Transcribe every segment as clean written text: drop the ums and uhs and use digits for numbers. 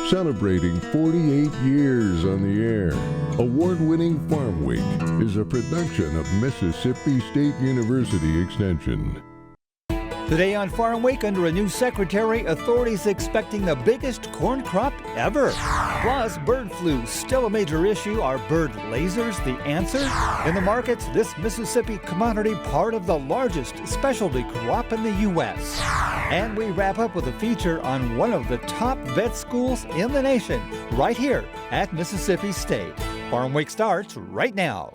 celebrating 48 years on the air. Award-winning Farmweek is a production of Mississippi State University Extension. Today on Farm Week, under a new secretary, authorities expecting the biggest corn crop ever. Plus, bird flu still a major issue. Are bird lasers the answer? In the markets, this Mississippi commodity part of the largest specialty crop in the U.S. And we wrap up with a feature on one of the top vet schools in the nation, right here at Mississippi State. Farm Week starts right now.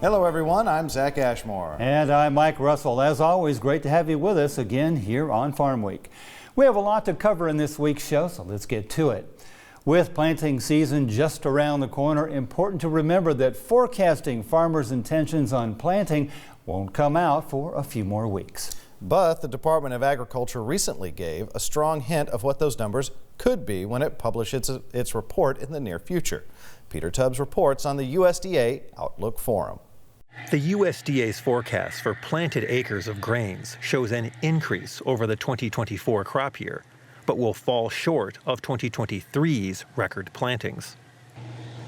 Hello everyone, I'm Zach Ashmore. And I'm Mike Russell. As always, great to have you with us again here on Farm Week. We have a lot to cover in this week's show, so let's get to it. With planting season just around the corner, important to remember that forecasting farmers' intentions on planting won't come out for a few more weeks. But the Department of Agriculture recently gave a strong hint of what those numbers could be when it publishes its report in the near future. Peter Tubbs reports on the USDA Outlook Forum. The USDA's forecast for planted acres of grains shows an increase over the 2024 crop year, but will fall short of 2023's record plantings.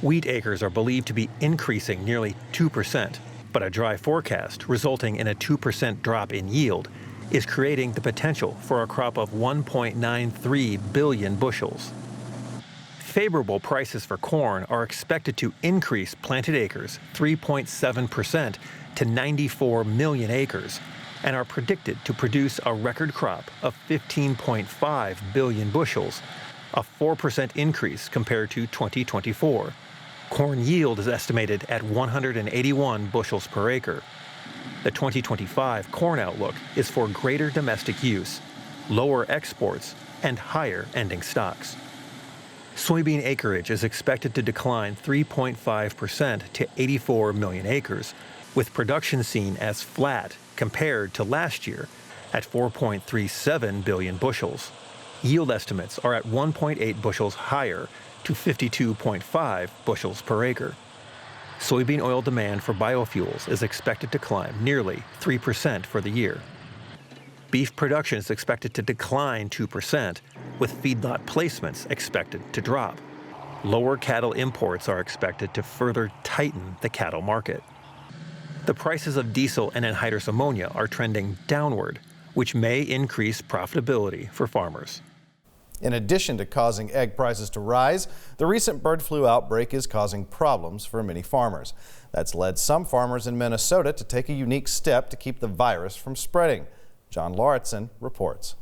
Wheat acres are believed to be increasing nearly 2%, but a dry forecast resulting in a 2% drop in yield is creating the potential for a crop of 1.93 billion bushels. Favorable prices for corn are expected to increase planted acres 3.7% to 94 million acres and are predicted to produce a record crop of 15.5 billion bushels, a 4% increase compared to 2024. Corn yield is estimated at 181 bushels per acre. The 2025 corn outlook is for greater domestic use, lower exports, and higher ending stocks. Soybean acreage is expected to decline 3.5% to 84 million acres, with production seen as flat compared to last year at 4.37 billion bushels. Yield estimates are at 1.8 bushels higher to 52.5 bushels per acre. Soybean oil demand for biofuels is expected to climb nearly 3% for the year. Beef production is expected to decline 2%, with feedlot placements expected to drop. Lower cattle imports are expected to further tighten the cattle market. The prices of diesel and anhydrous ammonia are trending downward, which may increase profitability for farmers. In addition to causing egg prices to rise, the recent bird flu outbreak is causing problems for many farmers. That's led some farmers in Minnesota to take a unique step to keep the virus from spreading. John Lauritsen reports.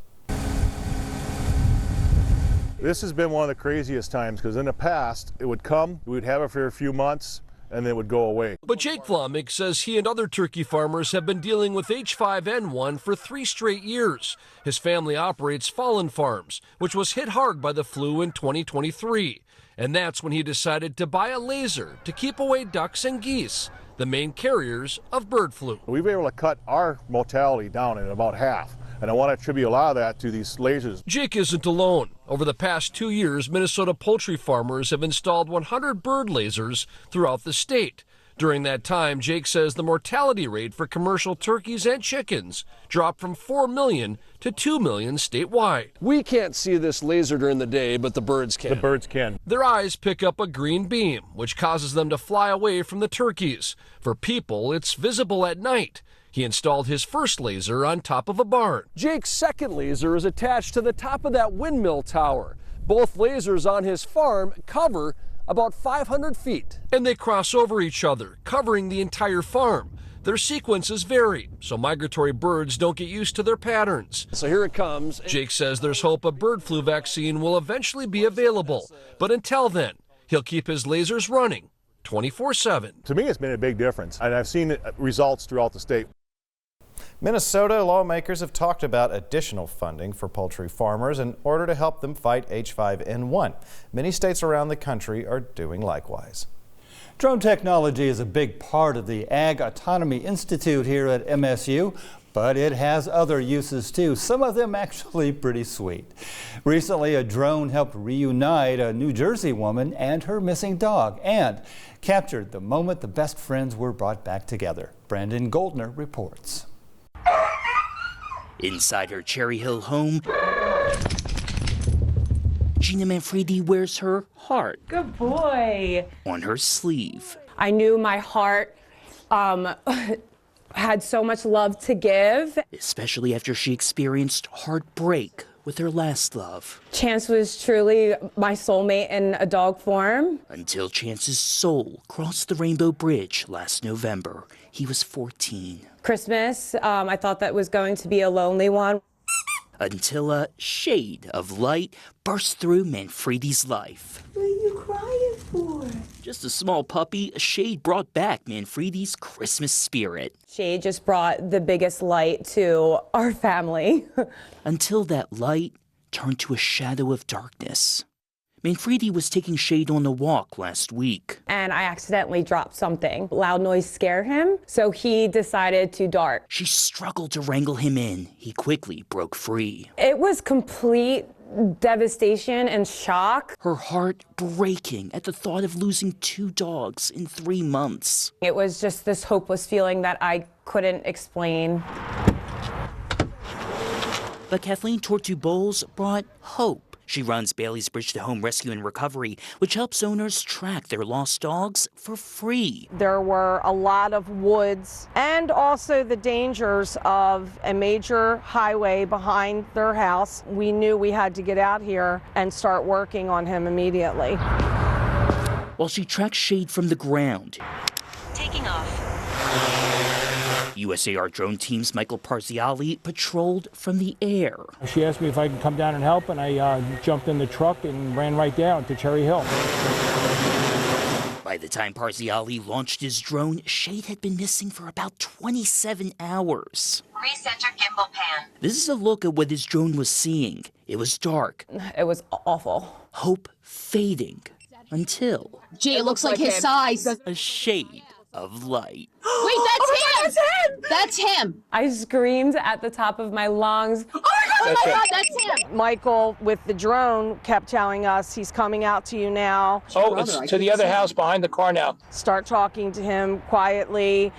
This has been one of the craziest times because in the past it would come, we would have it for a few months, and then it would go away. But Jake Vlamick says he and other turkey farmers have been dealing with H5N1 for 3 straight years. His family operates Fallen Farms, which was hit hard by the flu in 2023. And that's when he decided to buy a laser to keep away ducks and geese, the main carriers of bird flu. We've been able to cut our mortality down in about half. And I want to attribute a lot of that to these lasers. Jake isn't alone. Over the past 2 years, Minnesota poultry farmers have installed 100 bird lasers throughout the state. During that time, Jake says the mortality rate for commercial turkeys and chickens dropped from 4 million to 2 million statewide. We can't see this laser during the day, but the birds can. The birds can. Their eyes pick up a green beam, which causes them to fly away from the turkeys. For people, it's visible at night. He installed his first laser on top of a barn. Jake's second laser is attached to the top of that windmill tower. Both lasers on his farm cover about 500 feet. And they cross over each other, covering the entire farm. Their sequences vary, so migratory birds don't get used to their patterns. So here it comes. Jake says there's hope a bird flu vaccine will eventually be available. But until then, he'll keep his lasers running 24/7. To me, it's been a big difference, and I've seen results throughout the state. Minnesota lawmakers have talked about additional funding for poultry farmers in order to help them fight H5N1. Many states around the country are doing likewise. Drone technology is a big part of the Ag Autonomy Institute here at MSU. but it has other uses too, some of them actually pretty sweet. Recently, a drone helped reunite a New Jersey woman and her missing dog and captured the moment the best friends were brought back together. Brandon Goldner reports. Inside her Cherry Hill home, Gina Manfredi wears her heart. Good boy. On her sleeve. I knew my heart had so much love to give. Especially after she experienced heartbreak with her last love. Chance was truly my soulmate in a dog form. Until Chance's soul crossed the Rainbow Bridge last November. He was 14. Christmas, I thought that was going to be a lonely one. Until a shade of light burst through Manfredi's life. What are you crying for? Just a small puppy, a shade brought back Manfredi's Christmas spirit. Shade just brought the biggest light to our family. Until that light turned to a shadow of darkness. Manfredi was taking Shade on a walk last week. And I accidentally dropped something. Loud noise scared him, so he decided to dart. She struggled to wrangle him in. He quickly broke free. It was complete devastation and shock. Her heart breaking at the thought of losing 2 dogs in 3 months. It was just this hopeless feeling that I couldn't explain. But Kathleen Tortu Bowles brought hope. She runs Bailey's Bridge to Home Rescue and Recovery, which helps owners track their lost dogs for free. There were a lot of woods and also the dangers of a major highway behind their house. We knew we had to get out here and start working on him immediately. While she tracked Shade from the ground, Taking off. USAR drone team's Michael Parziali patrolled from the air. She asked me if I could come down and help, and I jumped in the truck and ran right down to Cherry Hill. By the time Parziali launched his drone, Shade had been missing for about 27 hours. Recenter gimbal pan. This is a look at what his drone was seeing. It was dark. It was awful. Hope fading until... Gee, it looks like his size. A shade of light. Wait, that's him! That's him! I screamed at the top of my lungs. Oh my God, that's him! Michael, with the drone, kept telling us he's coming out to you now. Oh, it's to the other house behind the car now. Start talking to him quietly.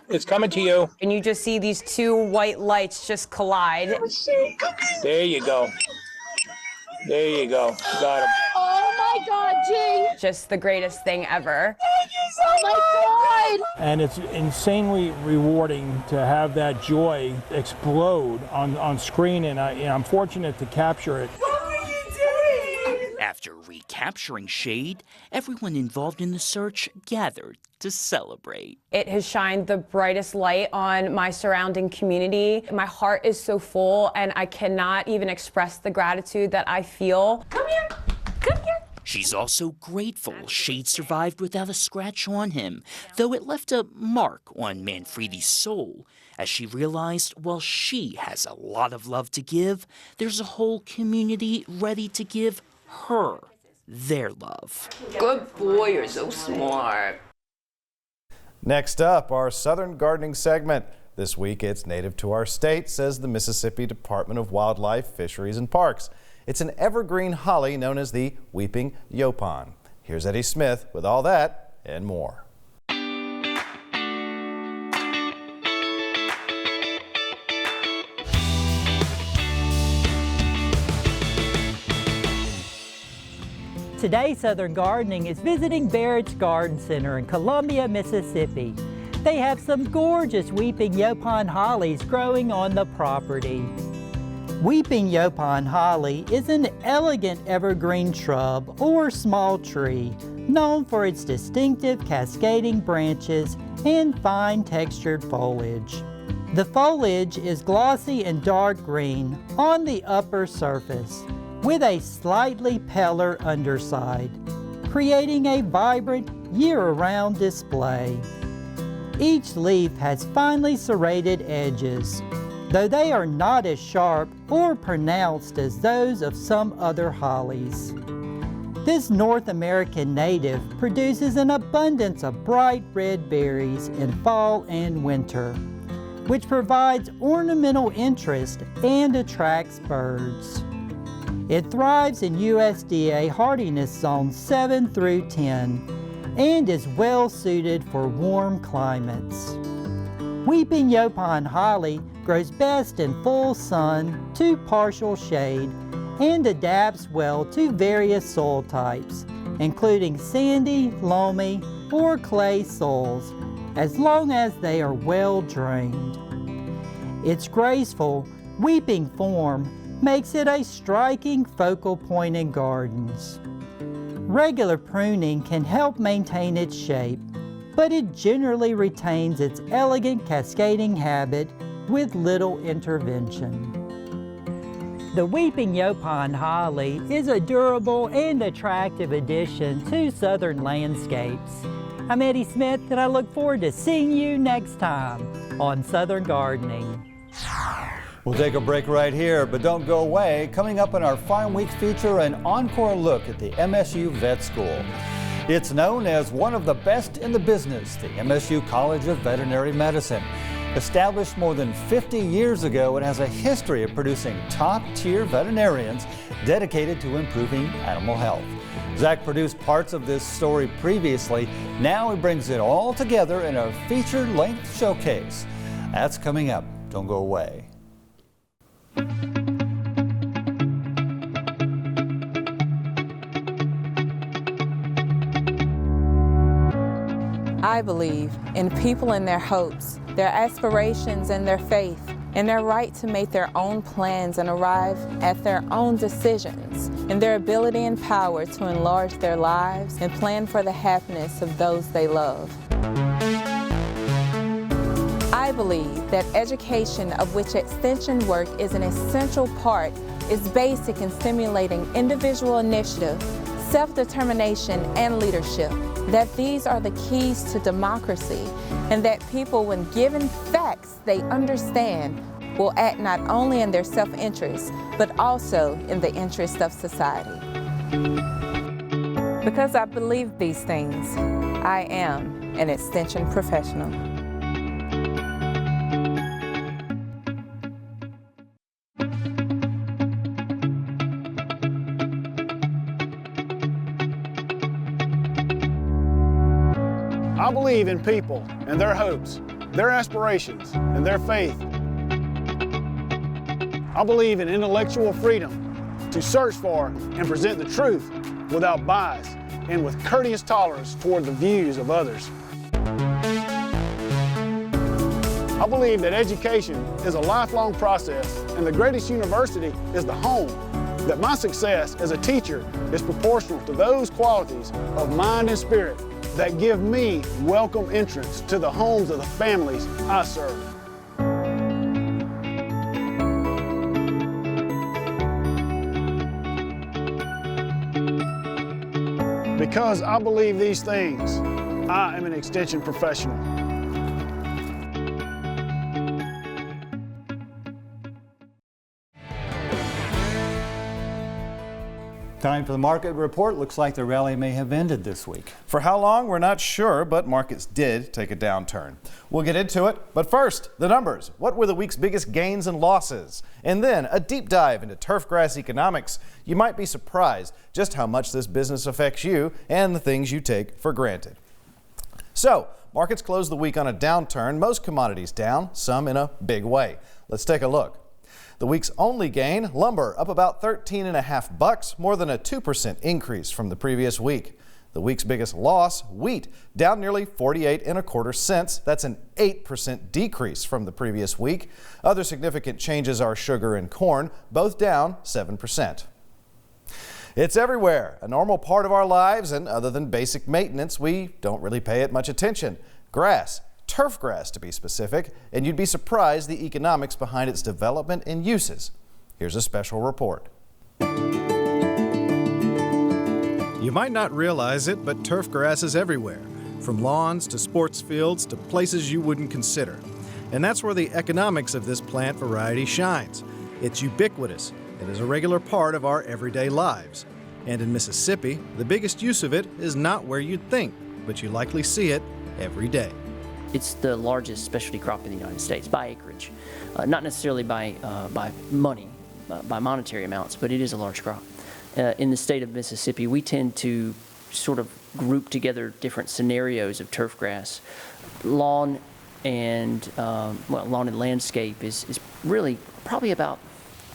It's coming to you. And you just see these 2 white lights just collide. There you go. There you go. You got him. Oh my God, G! Just the greatest thing ever. Oh my God! And it's insanely rewarding to have that joy explode on screen, and I'm fortunate to capture it. What were you doing? After recapturing Shade, everyone involved in the search gathered to celebrate. It has shined the brightest light on my surrounding community. My heart is so full, and I cannot even express the gratitude that I feel. Come here! Come here! She's also grateful Shade survived without a scratch on him, though it left a mark on Manfredi's soul, as she realized while she has a lot of love to give, there's a whole community ready to give her their love. Good boy, you're so smart. Next up, our Southern Gardening segment. This week, it's native to our state, says the Mississippi Department of Wildlife, Fisheries, and Parks. It's an evergreen holly known as the weeping yaupon. Here's Eddie Smith with all that and more. Today, Southern Gardening is visiting Barrett's Garden Center in Columbia, Mississippi. They have some gorgeous weeping yaupon hollies growing on the property. Weeping yaupon holly is an elegant evergreen shrub or small tree known for its distinctive cascading branches and fine textured foliage. The foliage is glossy and dark green on the upper surface, with a slightly paler underside, creating a vibrant year-round display. Each leaf has finely serrated edges, though they are not as sharp or pronounced as those of some other hollies. This North American native produces an abundance of bright red berries in fall and winter, which provides ornamental interest and attracts birds. It thrives in USDA hardiness zones 7 through 10 and is well suited for warm climates. Weeping Yaupon holly grows best in full sun to partial shade and adapts well to various soil types, including sandy, loamy, or clay soils, as long as they are well drained. Its graceful, weeping form makes it a striking focal point in gardens. Regular pruning can help maintain its shape, but it generally retains its elegant cascading habit with little intervention. The Weeping Yaupon holly is a durable and attractive addition to southern landscapes. I'm Eddie Smith, and I look forward to seeing you next time on Southern Gardening. We'll take a break right here, but don't go away. Coming up in our Farm Week feature, an encore look at the MSU Vet School. It's known as one of the best in the business, the MSU College of Veterinary Medicine. Established more than 50 years ago, it has a history of producing top-tier veterinarians dedicated to improving animal health. Zach produced parts of this story previously. Now he brings it all together in a feature-length showcase. That's coming up. Don't go away. I believe in people and their hopes, their aspirations and their faith, and their right to make their own plans and arrive at their own decisions, and their ability and power to enlarge their lives and plan for the happiness of those they love. I believe that education, of which extension work is an essential part, is basic in stimulating individual initiative, self-determination, and leadership. That these are the keys to democracy, and that people, when given facts they understand, will act not only in their self-interest, but also in the interest of society. Because I believe these things, I am an extension professional. I believe in people and their hopes, their aspirations, and their faith. I believe in intellectual freedom to search for and present the truth without bias and with courteous tolerance toward the views of others. I believe that education is a lifelong process, and the greatest university is the home. That my success as a teacher is proportional to those qualities of mind and spirit that give me welcome entrance to the homes of the families I serve. Because I believe these things, I am an extension professional. Time for the market report. Looks like the rally may have ended this week. For how long, we're not sure, but markets did take a downturn. We'll get into it, but first, the numbers. What were the week's biggest gains and losses? And then a deep dive into turfgrass economics. You might be surprised just how much this business affects you and the things you take for granted. So, markets closed the week on a downturn, most commodities down, some in a big way. Let's take a look. The week's only gain, lumber up about $13.50, more than a 2% increase from the previous week. The week's biggest loss, wheat, down nearly 48.25 cents. That's an 8% decrease from the previous week. Other significant changes are sugar and corn, both down 7%. It's everywhere, a normal part of our lives, and other than basic maintenance, we don't really pay it much attention. Grass. Turf grass to be specific, and you'd be surprised the economics behind its development and uses. Here's a special report. You might not realize it, but turf grass is everywhere, from lawns to sports fields to places you wouldn't consider. And that's where the economics of this plant variety shines. It's ubiquitous and is a regular part of our everyday lives. And in Mississippi, the biggest use of it is not where you'd think, but you likely see it every day. It's the largest specialty crop in the United States by acreage, not necessarily by money, by monetary amounts, but it is a large crop. In the state of Mississippi, we tend to sort of group together different scenarios of turf grass. Lawn and landscape is really probably about,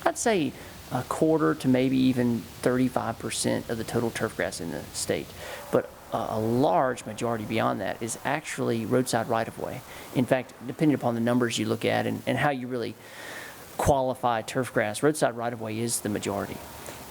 I'd say, a quarter to maybe even 35% of the total turf grass in the state. But a large majority beyond that is actually roadside right-of-way. In fact, depending upon the numbers you look at and how you really qualify turf grass, roadside right-of-way is the majority.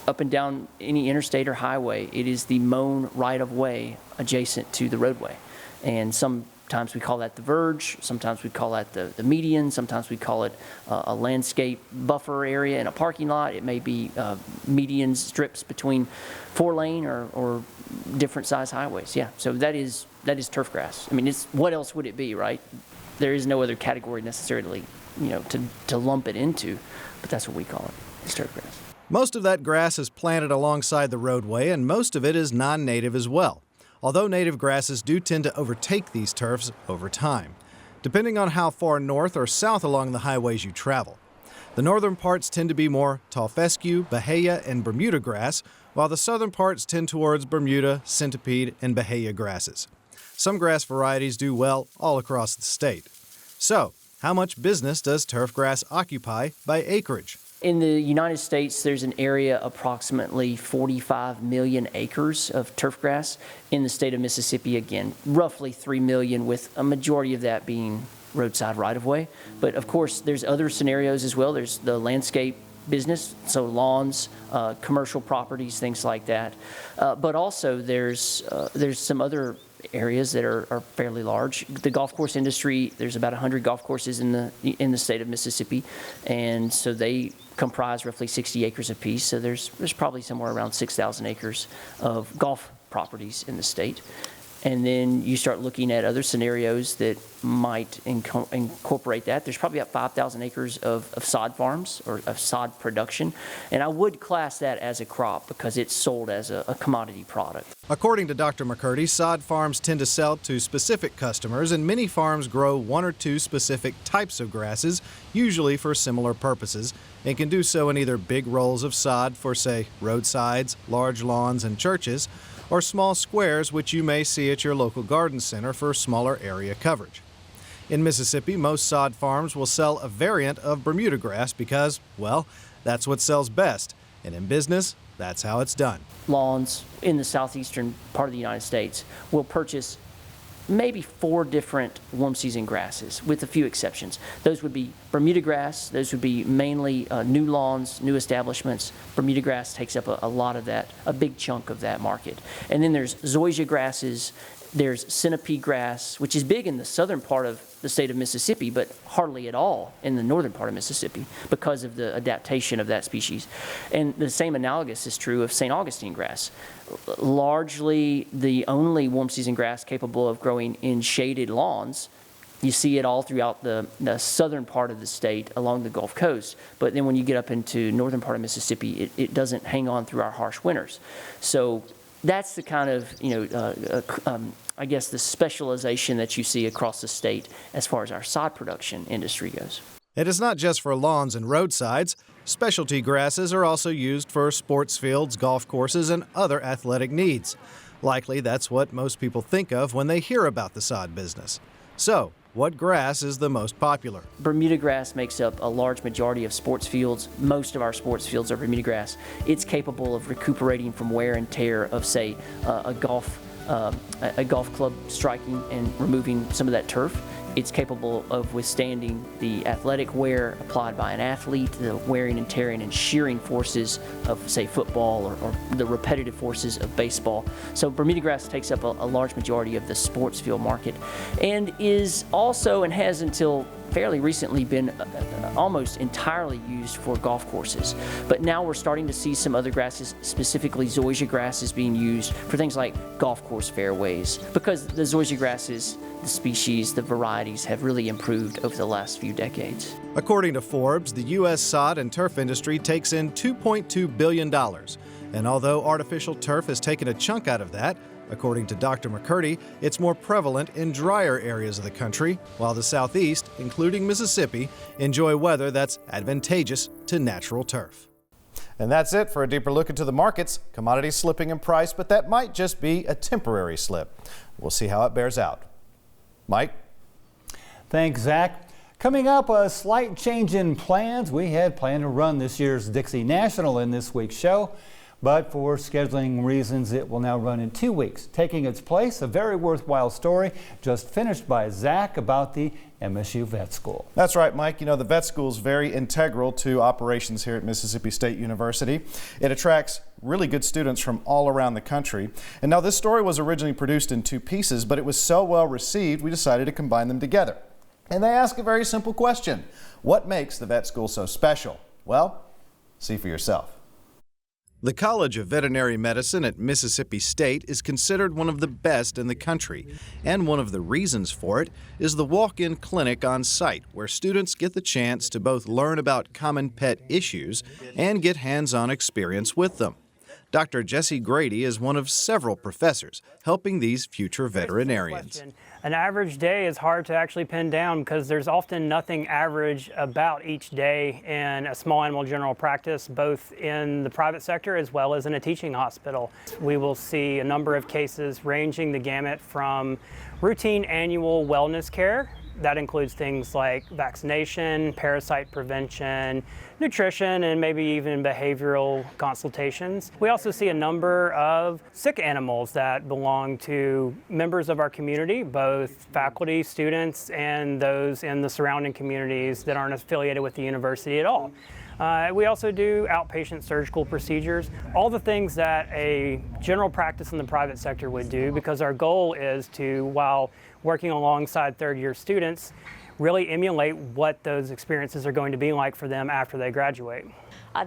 Up and down any interstate or highway, it is the mown right-of-way adjacent to the roadway. And sometimes we call that the verge, sometimes we call that the median, sometimes we call it a landscape buffer area in a parking lot. It may be median strips between 4-lane or different size highways. Yeah, so that is turf grass. I mean, what else would it be, right? There is no other category necessarily, to lump it into, but that's what we call it. It's turf grass. Most of that grass is planted alongside the roadway, and most of it is non-native as well, although native grasses do tend to overtake these turfs over time, depending on how far north or south along the highways you travel. The northern parts tend to be more tall fescue, bahia, and Bermuda grass, while the southern parts tend towards Bermuda, centipede, and bahia grasses. Some grass varieties do well all across the state. So, how much business does turf grass occupy by acreage? In the United States, there's an area approximately 45 million acres of turf grass. In the state of Mississippi, again, roughly 3 million, with a majority of that being roadside right-of-way. But of course, there's other scenarios as well. There's the landscape business, so lawns, commercial properties, things like that. But also there's some other areas that are fairly large. The golf course industry, there's about 100 golf courses in the state of Mississippi, and so they comprise roughly 60 acres apiece. So there's probably somewhere around 6,000 acres of golf properties in the state. And then you start looking at other scenarios that might incorporate that. There's probably about 5,000 acres of sod farms or of sod production. And I would class that as a crop because it's sold as a commodity product. According to Dr. McCurdy, sod farms tend to sell to specific customers, and many farms grow one or two specific types of grasses, usually for similar purposes, and can do so in either big rolls of sod for, say, roadsides, large lawns, and churches, or small squares which you may see at your local garden center for smaller area coverage. In Mississippi, most sod farms will sell a variant of Bermuda grass because, well, that's what sells best. And in business, that's how it's done. Lawns in the southeastern part of the United States will purchase maybe 4 different warm season grasses, with a few exceptions. Those would be Bermuda grass. Those would be mainly new lawns, new establishments. Bermuda grass takes up a lot of that, a big chunk of that market. And then there's zoysia grasses. There's centipede grass, which is big in the southern part of the state of Mississippi, but hardly at all in the northern part of Mississippi because of the adaptation of that species. And the same analogous is true of St. Augustine grass. Largely the only warm season grass capable of growing in shaded lawns. You see it all throughout the southern part of the state along the Gulf Coast. But then when you get up into northern part of Mississippi, it doesn't hang on through our harsh winters. So that's the kind of, I guess, the specialization that you see across the state as far as our sod production industry goes. It is not just for lawns and roadsides. Specialty grasses are also used for sports fields, golf courses, and other athletic needs. Likely that's what most people think of when they hear about the sod business. So, what grass is the most popular? Bermuda grass makes up a large majority of sports fields. Most of our sports fields are Bermuda grass. It's capable of recuperating from wear and tear of, say, a golf club striking and removing some of that turf. It's capable of withstanding the athletic wear applied by an athlete, the wearing and tearing and shearing forces of, say, football or the repetitive forces of baseball. So Bermuda grass takes up a large majority of the sports field market, and is also, and has until fairly recently, been almost entirely used for golf courses. But now we're starting to see some other grasses, specifically zoysia grasses, being used for things like golf course fairways, because the zoysia grasses, the species, the varieties have really improved over the last few decades. According to Forbes, the U.S. sod and turf industry takes in $2.2 billion, And although artificial turf has taken a chunk out of that, according to Dr. McCurdy, it's more prevalent in drier areas of the country, while the Southeast, including Mississippi, enjoy weather that's advantageous to natural turf. And that's it for a deeper look into the markets. Commodities slipping in price, but that might just be a temporary slip. We'll see how it bears out. Mike? Thanks, Zach. Coming up, a slight change in plans. We had planned to run this year's Dixie National in this week's show, but for scheduling reasons, it will now run in 2 weeks. Taking its place, a very worthwhile story just finished by Zach about the MSU Vet School. That's right, Mike. You know, the vet school is very integral to operations here at Mississippi State University. It attracts really good students from all around the country. And now this story was originally produced in 2 pieces, but it was so well received, we decided to combine them together. And they ask a very simple question. What makes the vet school so special? Well, see for yourself. The College of Veterinary Medicine at Mississippi State is considered one of the best in the country, and one of the reasons for it is the walk-in clinic on site, where students get the chance to both learn about common pet issues and get hands-on experience with them. Dr. Jesse Grady is one of several professors helping these future veterinarians. An average day is hard to actually pin down because there's often nothing average about each day in a small animal general practice, both in the private sector as well as in a teaching hospital. We will see a number of cases ranging the gamut from routine annual wellness care. That includes things like vaccination, parasite prevention, nutrition, and maybe even behavioral consultations. We also see a number of sick animals that belong to members of our community, both faculty, students, and those in the surrounding communities that aren't affiliated with the university at all. We also do outpatient surgical procedures, all the things that a general practice in the private sector would do, because our goal is to, while working alongside third-year students, really emulate what those experiences are going to be like for them after they graduate.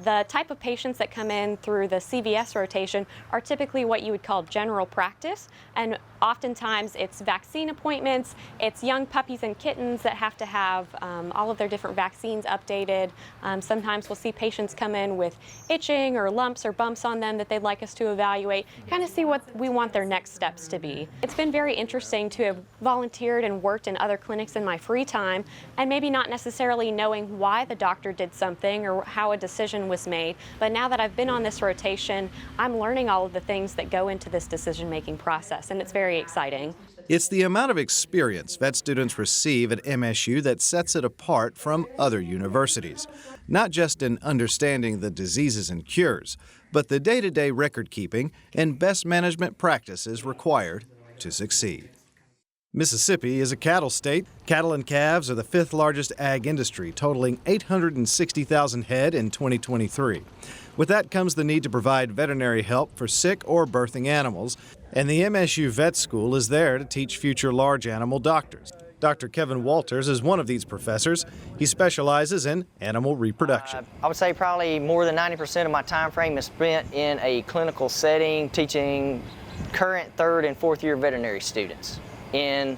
The type of patients that come in through the CVS rotation are typically what you would call general practice, and oftentimes it's vaccine appointments, it's young puppies and kittens that have to have all of their different vaccines updated. Sometimes we'll see patients come in with itching or lumps or bumps on them that they'd like us to evaluate, kind of see what we want their next steps to be. It's been very interesting to have volunteered and worked in other clinics in my free time, and maybe not necessarily knowing why the doctor did something or how a decision was made. But now that I've been on this rotation, I'm learning all of the things that go into this decision-making process, and it's very exciting. It's the amount of experience vet students receive at MSU that sets it apart from other universities. Not just in understanding the diseases and cures, but the day-to-day record-keeping and best management practices required to succeed. Mississippi is a cattle state. Cattle and calves are the 5th largest ag industry, totaling 860,000 head in 2023. With that comes the need to provide veterinary help for sick or birthing animals, and the MSU Vet School is there to teach future large animal doctors. Dr. Kevin Walters is one of these professors. He specializes in animal reproduction. I would say probably more than 90% of my time frame is spent in a clinical setting teaching current 3rd and 4th year veterinary students in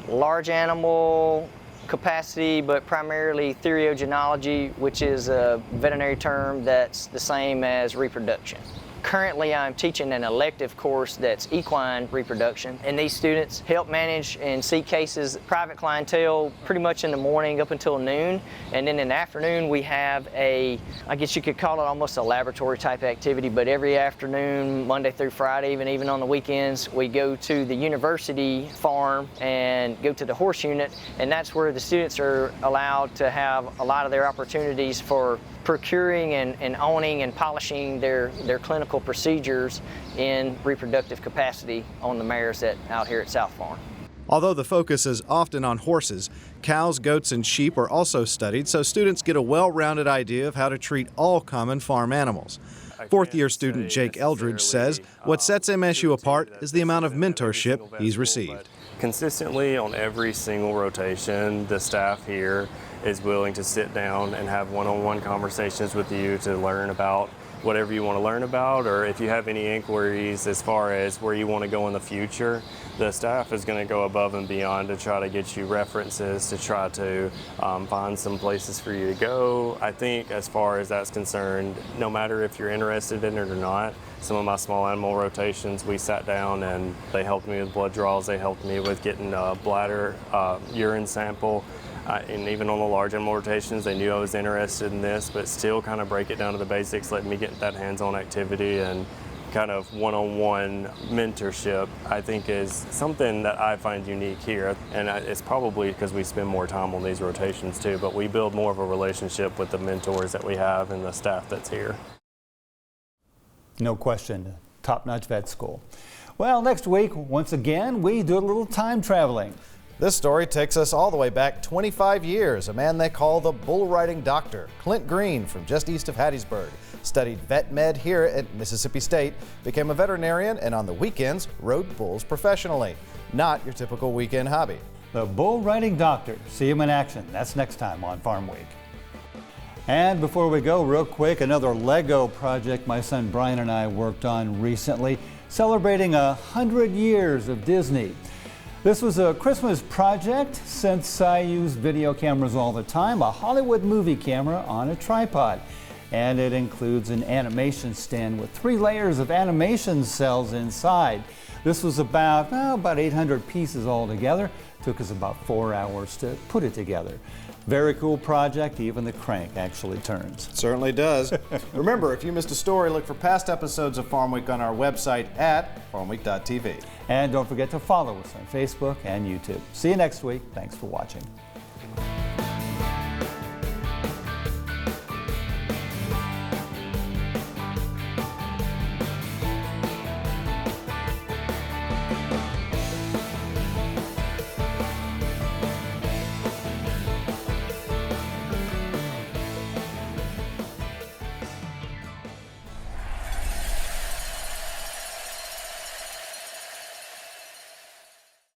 large animal capacity, but primarily theriogenology, which is a veterinary term that's the same as reproduction. Currently, I'm teaching an elective course that's equine reproduction, and these students help manage and see cases, private clientele, pretty much in the morning up until noon, and then in the afternoon we have I guess you could call it almost a laboratory type activity, but every afternoon, Monday through Friday, even on the weekends, we go to the university farm and go to the horse unit, and that's where the students are allowed to have a lot of their opportunities for procuring and owning and polishing their clinical procedures in reproductive capacity on the mares out here at South Farm. Although the focus is often on horses, cows, goats, and sheep are also studied so students get a well-rounded idea of how to treat all common farm animals. 4th-year student Jake Eldridge says what sets MSU apart is the amount of mentorship he's received. Consistently on every single rotation, the staff here is willing to sit down and have one-on-one conversations with you to learn about whatever you want to learn about, or if you have any inquiries as far as where you want to go in the future, the staff is going to go above and beyond to try to get you references, to try to find some places for you to go. I think as far as that's concerned, no matter if you're interested in it or not, some of my small animal rotations, we sat down and they helped me with blood draws, they helped me with getting a bladder, urine sample, and even on the large animal rotations, they knew I was interested in this, but still kind of break it down to the basics, let me get that hands-on activity and kind of one-on-one mentorship, I think is something that I find unique here. And it's probably because we spend more time on these rotations too, but we build more of a relationship with the mentors that we have and the staff that's here. No question, top-notch vet school. Well, next week, once again, we do a little time traveling. This story takes us all the way back 25 years. A man they call the bull riding doctor, Clint Green from just east of Hattiesburg, studied vet med here at Mississippi State, became a veterinarian, and on the weekends rode bulls professionally. Not your typical weekend hobby. The bull riding doctor. See him in action. That's next time on Farm Week. And before we go, real quick, another Lego project my son Brian and I worked on recently, celebrating 100 years of Disney. This was a Christmas project since I use video cameras all the time, a Hollywood movie camera on a tripod. And it includes an animation stand with 3 layers of animation cells inside. This was about 800 pieces altogether. Took us about 4 hours to put it together. Very cool project, even the crank actually turns. Certainly does. Remember, if you missed a story, look for past episodes of Farm Week on our website at farmweek.tv. And don't forget to follow us on Facebook and YouTube. See you next week. Thanks for watching.